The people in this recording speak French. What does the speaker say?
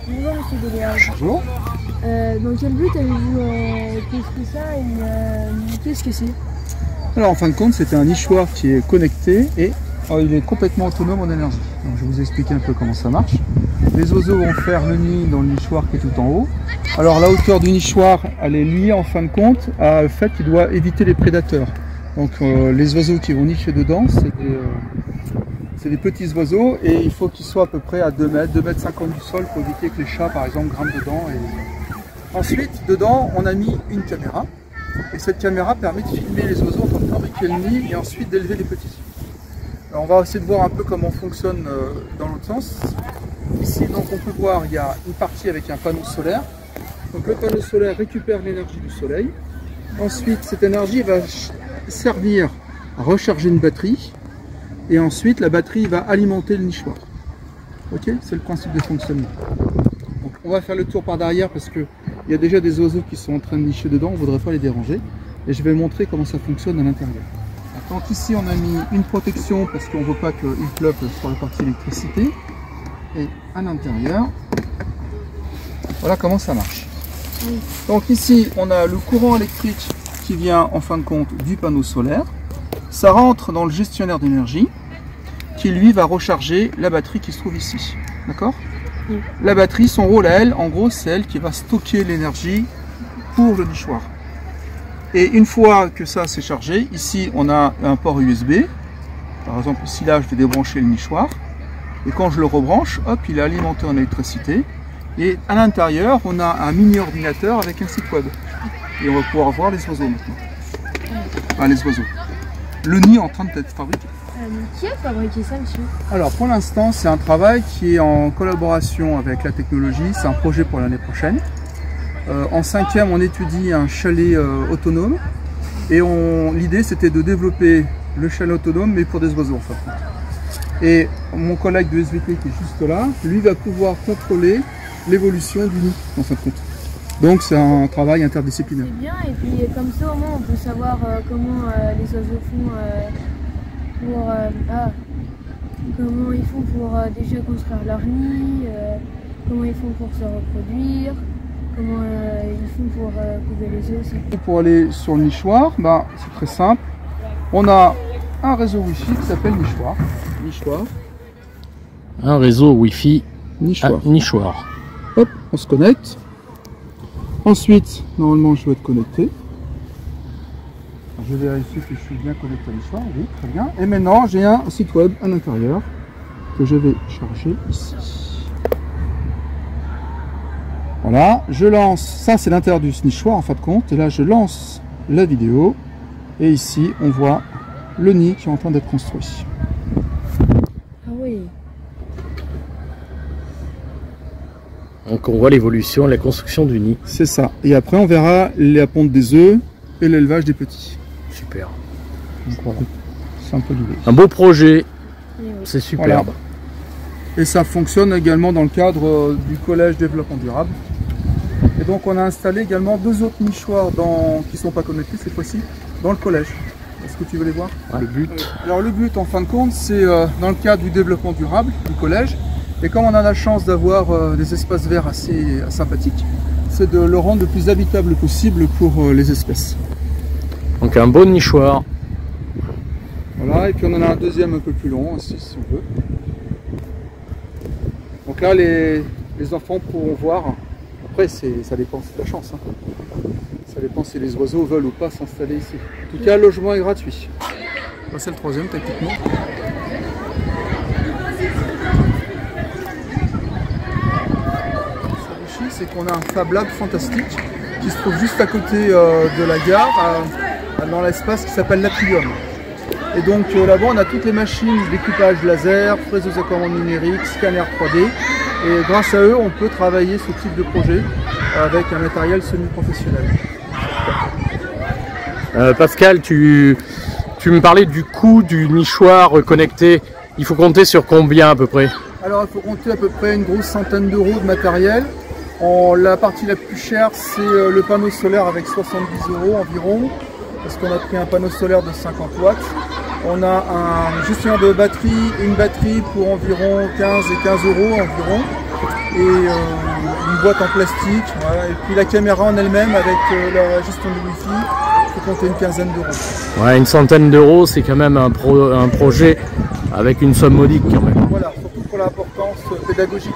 Bonjour Monsieur Deléage. Bonjour. Dans quel but avez-vous construit ça et qu'est-ce que c'est? Alors en fin de compte, c'était un nichoir qui est connecté et il est complètement autonome en énergie. Donc, je vais vous expliquer un peu comment ça marche. Les oiseaux vont faire le nid dans le nichoir qui est tout en haut. Alors la hauteur du nichoir, elle est liée en fin de compte au fait qu'il doit éviter les prédateurs. Donc les oiseaux qui vont nicher dedans, c'est des petits oiseaux et il faut qu'ils soient à peu près à 2 mètres, 2,50 m du sol pour éviter que les chats par exemple grimpent dedans. Ensuite, dedans, on a mis une caméra et cette caméra permet de filmer les oiseaux en train de fabriquer le nid et ensuite d'élever les petits. Alors, on va essayer de voir un peu comment fonctionne dans l'autre sens. Ici, donc, on peut voir, il y a une partie avec un panneau solaire. Donc, le panneau solaire récupère l'énergie du soleil. Ensuite, cette énergie va servir à recharger une batterie. Et ensuite, la batterie va alimenter le nichoir. Ok, c'est le principe de fonctionnement. Donc, on va faire le tour par derrière parce qu'il y a déjà des oiseaux qui sont en train de nicher dedans. On ne voudrait pas les déranger. Et je vais montrer comment ça fonctionne à l'intérieur. Donc ici, on a mis une protection parce qu'on ne veut pas qu'il pleuve sur la partie électricité. Et à l'intérieur, voilà comment ça marche. Oui. Donc ici, on a le courant électrique qui vient en fin de compte du panneau solaire. Ça rentre dans le gestionnaire d'énergie qui lui va recharger la batterie qui se trouve ici. D'accord? Oui. La batterie, son rôle à elle, en gros, c'est elle qui va stocker l'énergie pour le nichoir. Et une fois que ça s'est chargé, ici on a un port USB. Par exemple ici là je vais débrancher le nichoir. Et quand je le rebranche, hop, il est alimenté en électricité. Et à l'intérieur, on a un mini ordinateur avec un site web. Et on va pouvoir voir les oiseaux maintenant. Enfin les oiseaux. Le nid est en train d'être fabriqué. Qui a fabriqué ça, monsieur? Alors pour l'instant, c'est un travail qui est en collaboration avec la technologie. C'est un projet pour l'année prochaine. En 5e, on étudie un chalet autonome et l'idée c'était de développer le chalet autonome mais pour des oiseaux en fait. Et mon collègue de SVT qui est juste là, lui va pouvoir contrôler l'évolution du nid en fin de compte. Donc c'est un travail interdisciplinaire. C'est bien et puis comme ça au moins on peut savoir comment les oiseaux font comment ils font pour déjà construire leur nid, comment ils font pour se reproduire. Comment ils font pour couper les œufs aussi. Pour aller sur le nichoir, c'est très simple. On a un réseau Wi-Fi qui s'appelle nichoir. Un réseau Wi-Fi nichoir. Hop, on se connecte. Ensuite, normalement, je dois être connecté. Je vérifie que je suis bien connecté à nichoir. Oui, très bien. Et maintenant, j'ai un site web à l'intérieur que je vais charger ici. Voilà, je lance, ça c'est l'intérieur du nichoir en fin de compte, et là je lance la vidéo, et ici on voit le nid qui est en train d'être construit. Ah oui. Donc on voit l'évolution, la construction du nid. C'est ça, et après on verra la ponte des œufs et l'élevage des petits. Super. Donc voilà, c'est un peu l'idée. Un beau projet, c'est superbe. Voilà. Et ça fonctionne également dans le cadre du collège développement durable. Et donc on a installé également 2 autres nichoirs qui ne sont pas connectés cette fois-ci dans le collège. Est-ce que tu veux les voir? Le but. Alors le but en fin de compte c'est dans le cadre du développement durable du collège. Et comme on a la chance d'avoir des espaces verts assez sympathiques, c'est de le rendre le plus habitable possible pour les espèces. Donc un beau nichoir. Voilà, et puis on en a un deuxième un peu plus long aussi si on veut. Donc là les enfants pourront voir. Après, ça dépend, c'est la chance. Hein. Ça dépend si les oiseaux veulent ou pas s'installer ici. En tout cas, le logement est gratuit. C'est le 3e, techniquement. C'est qu'on a un Fab Lab fantastique qui se trouve juste à côté de la gare, dans l'espace qui s'appelle l'Atrium. Et donc là-bas, on a toutes les machines découpage laser, fraiseuse à commande numérique, scanner 3D. Et grâce à eux, on peut travailler ce type de projet avec un matériel semi-professionnel. Pascal, tu me parlais du coût du nichoir connecté. Il faut compter sur combien à peu près? Alors il faut compter à peu près une grosse centaine d'euros de matériel. La partie la plus chère, c'est le panneau solaire avec 70 € environ. Parce qu'on a pris un panneau solaire de 50 watts. On a un gestionnaire de batterie, une batterie pour environ 15 € environ. et une boîte en plastique. Voilà. Et puis la caméra en elle-même avec la gestion du Wi-Fi, il faut compter une quinzaine d'euros. Ouais, une centaine d'euros, c'est quand même un projet avec une somme modique quand même. Voilà, surtout pour l'importance pédagogique.